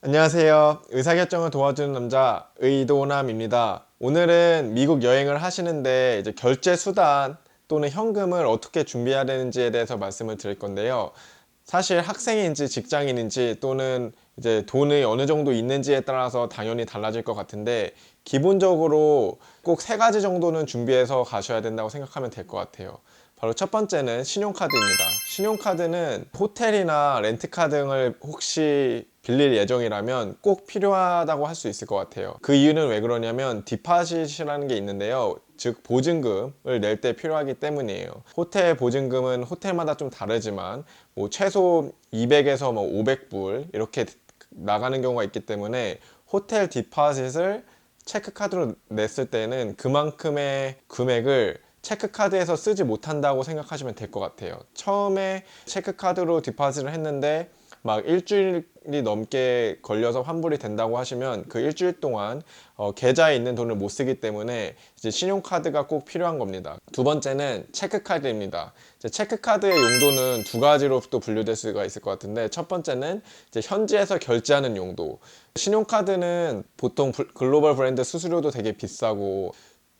안녕하세요. 의사결정을 도와주는 남자 의도남입니다. 오늘은 미국 여행을 하시는데 이제 결제 수단 또는 현금을 어떻게 준비해야 되는지에 대해서 말씀을 드릴 건데요. 사실 학생인지 직장인인지 또는 이제 돈이 어느 정도 있는지에 따라서 당연히 달라질 것 같은데, 기본적으로 꼭 세 가지 정도는 준비해서 가셔야 된다고 생각하면 될 것 같아요. 바로 첫 번째는 신용카드입니다. 신용카드는 호텔이나 렌트카 등을 혹시 빌릴 예정이라면 꼭 필요하다고 할 수 있을 것 같아요. 그 이유는 왜 그러냐면 디파짓이라는 게 있는데요. 즉 보증금을 낼 때 필요하기 때문이에요. 호텔 보증금은 호텔마다 좀 다르지만 최소 200에서 500불 이렇게 나가는 경우가 있기 때문에 호텔 디파짓을 체크카드로 냈을 때는 그만큼의 금액을 체크카드에서 쓰지 못한다고 생각하시면 될 것 같아요. 처음에 체크카드로 디파짓을 했는데 막 일주일이 넘게 걸려서 환불이 된다고 하시면 그 일주일 동안 계좌에 있는 돈을 못 쓰기 때문에 이제 신용카드가 꼭 필요한 겁니다. 두 번째는 체크카드입니다. 이제 체크카드의 용도는 두 가지로 또 분류될 수가 있을 것 같은데, 첫 번째는 이제 현지에서 결제하는 용도. 신용카드는 보통 글로벌 브랜드 수수료도 되게 비싸고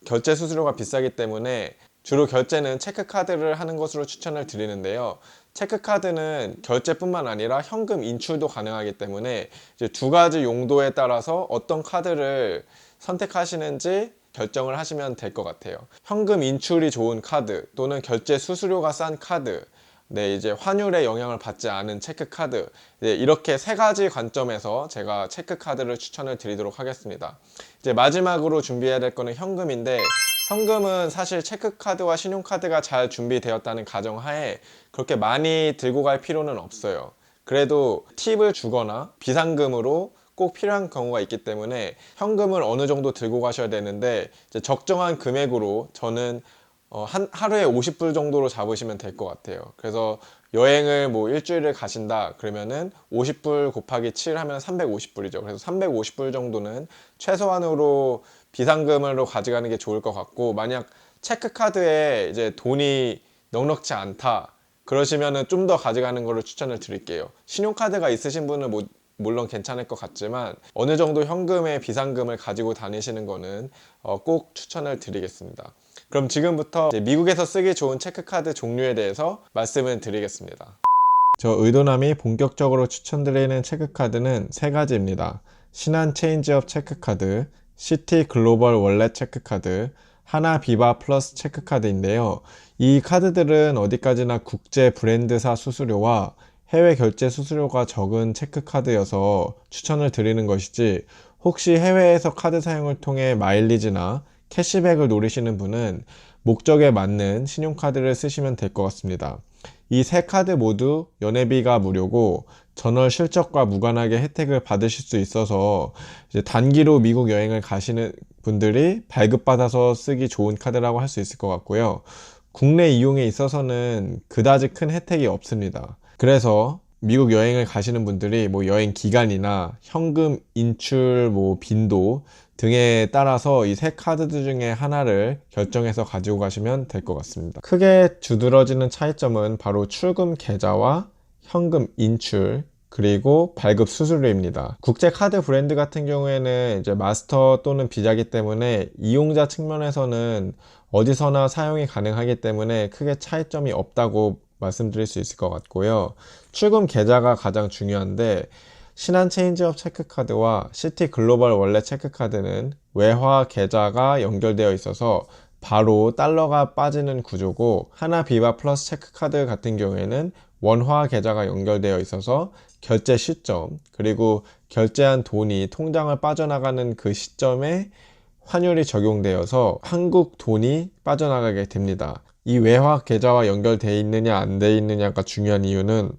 결제 수수료가 비싸기 때문에 주로 결제는 체크카드를 하는 것으로 추천을 드리는데요. 체크카드는 결제뿐만 아니라 현금 인출도 가능하기 때문에 이제 두 가지 용도에 따라서 어떤 카드를 선택하시는지 결정을 하시면 될 것 같아요. 현금 인출이 좋은 카드 또는 결제 수수료가 싼 카드, 이제 환율에 영향을 받지 않은 체크카드, 이렇게 세 가지 관점에서 제가 체크카드를 추천을 드리도록 하겠습니다. 이제 마지막으로 준비해야 될 거는 현금인데, 현금은 사실 체크카드와 신용카드가 잘 준비되었다는 가정하에 그렇게 많이 들고 갈 필요는 없어요. 그래도 팁을 주거나 비상금으로 꼭 필요한 경우가 있기 때문에 현금을 어느 정도 들고 가셔야 되는데, 이제 적정한 금액으로 저는 하루에 50불 정도로 잡으시면 될 것 같아요. 그래서 여행을 일주일을 가신다 그러면은 50불 곱하기 7 하면 350불이죠. 그래서 350불 정도는 최소한으로 비상금으로 가져가는 게 좋을 것 같고, 만약 체크카드에 이제 돈이 넉넉치 않다 그러시면은 좀 더 가져가는 거를 추천을 드릴게요. 신용카드가 있으신 분은 물론 괜찮을 것 같지만 어느 정도 현금의 비상금을 가지고 다니시는 거는 꼭 추천을 드리겠습니다. 그럼 지금부터 미국에서 쓰기 좋은 체크카드 종류에 대해서 말씀을 드리겠습니다. 저 의도남이 본격적으로 추천드리는 체크카드는 세 가지입니다. 신한 체인지업 체크카드, 시티 글로벌 월렛 체크카드, 하나 비바 플러스 체크카드인데요. 이 카드들은 어디까지나 국제 브랜드사 수수료와 해외 결제 수수료가 적은 체크카드여서 추천을 드리는 것이지, 혹시 해외에서 카드 사용을 통해 마일리지나 캐시백을 노리시는 분은 목적에 맞는 신용카드를 쓰시면 될 것 같습니다. 이 세 카드 모두 연회비가 무료고 전월 실적과 무관하게 혜택을 받으실 수 있어서 이제 단기로 미국 여행을 가시는 분들이 발급받아서 쓰기 좋은 카드라고 할 수 있을 것 같고요. 국내 이용에 있어서는 그다지 큰 혜택이 없습니다. 그래서 미국 여행을 가시는 분들이 여행 기간이나 현금 인출 빈도 등에 따라서 이 세 카드들 중에 하나를 결정해서 가지고 가시면 될 것 같습니다. 크게 두드러지는 차이점은 바로 출금 계좌와 현금 인출, 그리고 발급 수수료입니다. 국제 카드 브랜드 같은 경우에는 이제 마스터 또는 비자기 때문에 이용자 측면에서는 어디서나 사용이 가능하기 때문에 크게 차이점이 없다고 말씀드릴 수 있을 것 같고요. 출금 계좌가 가장 중요한데, 신한 체인지업 체크카드와 시티 글로벌 월렛 체크카드는 외화 계좌가 연결되어 있어서 바로 달러가 빠지는 구조고, 하나 비바 플러스 체크카드 같은 경우에는 원화 계좌가 연결되어 있어서 결제 시점, 그리고 결제한 돈이 통장을 빠져나가는 그 시점에 환율이 적용되어서 한국 돈이 빠져나가게 됩니다. 이 외화 계좌와 연결되어 있느냐 안 되어 있느냐가 중요한 이유는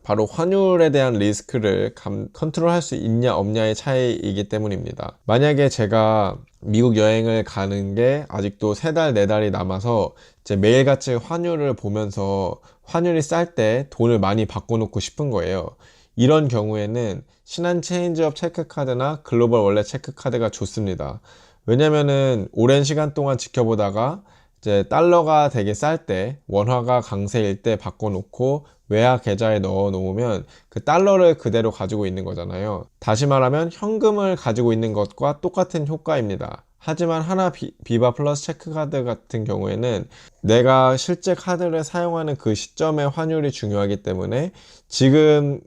바로 환율에 대한 리스크를 컨트롤할 수 있냐 없냐의 차이이기 때문입니다. 만약에 제가 미국 여행을 가는 게 아직도 3달, 4달이 남아서 이제 매일같이 환율을 보면서 환율이 쌀 때 돈을 많이 바꿔놓고 싶은 거예요. 이런 경우에는 신한 체인지업 체크카드나 글로벌 월렛 체크카드가 좋습니다. 왜냐면은 오랜 시간 동안 지켜보다가 이제 달러가 되게 쌀 때, 원화가 강세일 때 바꿔놓고 외화 계좌에 넣어 놓으면 그 달러를 그대로 가지고 있는 거잖아요. 다시 말하면 현금을 가지고 있는 것과 똑같은 효과입니다. 하지만 하나 비바 플러스 체크카드 같은 경우에는 내가 실제 카드를 사용하는 그 시점의 환율이 중요하기 때문에 지금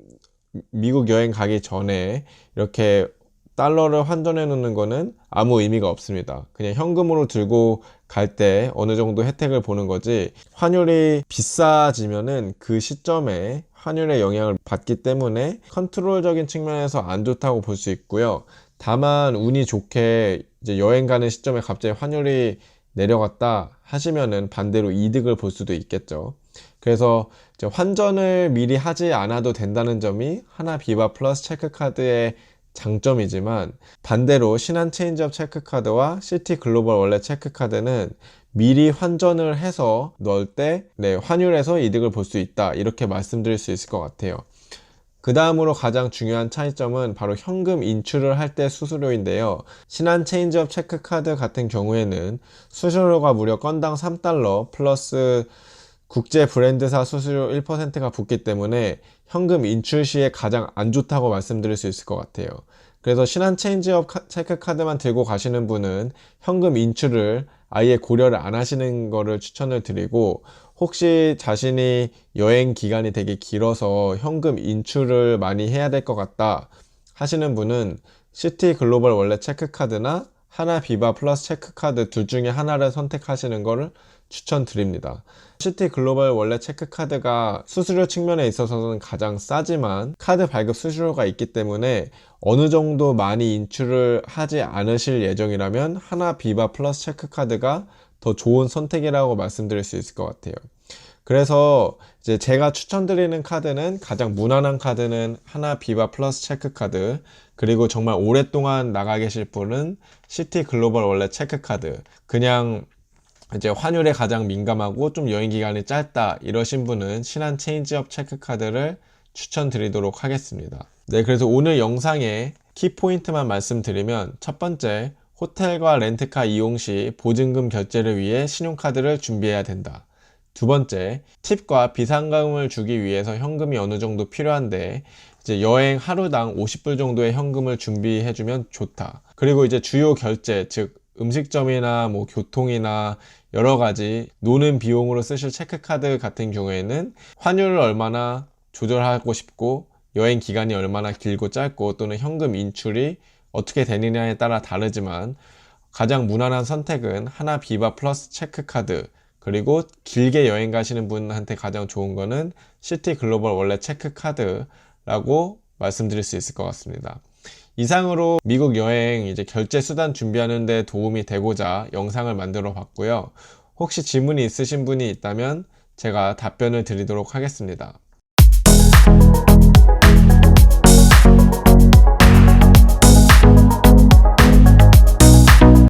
미국 여행 가기 전에 이렇게 달러를 환전해 놓는 거는 아무 의미가 없습니다. 그냥 현금으로 들고 갈 때 어느 정도 혜택을 보는 거지, 환율이 비싸지면은 그 시점에 환율의 영향을 받기 때문에 컨트롤적인 측면에서 안 좋다고 볼 수 있고요. 다만 운이 좋게 이제 여행 가는 시점에 갑자기 환율이 내려갔다 하시면은 반대로 이득을 볼 수도 있겠죠. 그래서 이제 환전을 미리 하지 않아도 된다는 점이 하나 비바 플러스 체크카드의 장점이지만, 반대로 신한 체인지업 체크카드와 시티 글로벌 월렛 체크카드는 미리 환전을 해서 넣을 때 환율에서 이득을 볼 수 있다, 이렇게 말씀드릴 수 있을 것 같아요. 그 다음으로 가장 중요한 차이점은 바로 현금 인출을 할 때 수수료인데요. 신한 체인지업 체크카드 같은 경우에는 수수료가 무려 건당 3달러 플러스 국제 브랜드사 수수료 1%가 붙기 때문에 현금 인출 시에 가장 안 좋다고 말씀드릴 수 있을 것 같아요. 그래서 신한 체인지업 체크카드만 들고 가시는 분은 현금 인출을 아예 고려를 안 하시는 거를 추천을 드리고, 혹시 자신이 여행 기간이 되게 길어서 현금 인출을 많이 해야 될 것 같다 하시는 분은 시티 글로벌 월렛 체크카드나 하나 비바 플러스 체크카드 둘 중에 하나를 선택하시는 것을 추천드립니다. 시티 글로벌 월렛 체크카드가 수수료 측면에 있어서는 가장 싸지만 카드 발급 수수료가 있기 때문에 어느 정도 많이 인출을 하지 않으실 예정이라면 하나 비바 플러스 체크카드가 더 좋은 선택이라고 말씀드릴 수 있을 것 같아요. 그래서 이제 제가 추천드리는 카드는, 가장 무난한 카드는 하나 비바 플러스 체크카드, 그리고 정말 오랫동안 나가 계실 분은 시티 글로벌 월렛 체크카드, 그냥 이제 환율에 가장 민감하고 좀 여행 기간이 짧다 이러신 분은 신한 체인지업 체크카드를 추천드리도록 하겠습니다. 네, 그래서 오늘 영상의 키포인트만 말씀드리면, 첫 번째, 호텔과 렌트카 이용 시 보증금 결제를 위해 신용카드를 준비해야 된다. 두 번째, 팁과 비상금을 주기 위해서 현금이 어느 정도 필요한데 이제 여행 하루당 50불 정도의 현금을 준비해주면 좋다. 그리고 이제 주요 결제, 즉 음식점이나 뭐 교통이나 여러 가지 노는 비용으로 쓰실 체크카드 같은 경우에는 환율을 얼마나 조절하고 싶고 여행 기간이 얼마나 길고 짧고 또는 현금 인출이 어떻게 되느냐에 따라 다르지만, 가장 무난한 선택은 하나 비바 플러스 체크카드, 그리고 길게 여행 가시는 분한테 가장 좋은 거는 시티 글로벌 월렛 체크카드라고 말씀드릴 수 있을 것 같습니다. 이상으로 미국 여행 이제 결제 수단 준비하는 데 도움이 되고자 영상을 만들어 봤고요. 혹시 질문이 있으신 분이 있다면 제가 답변을 드리도록 하겠습니다.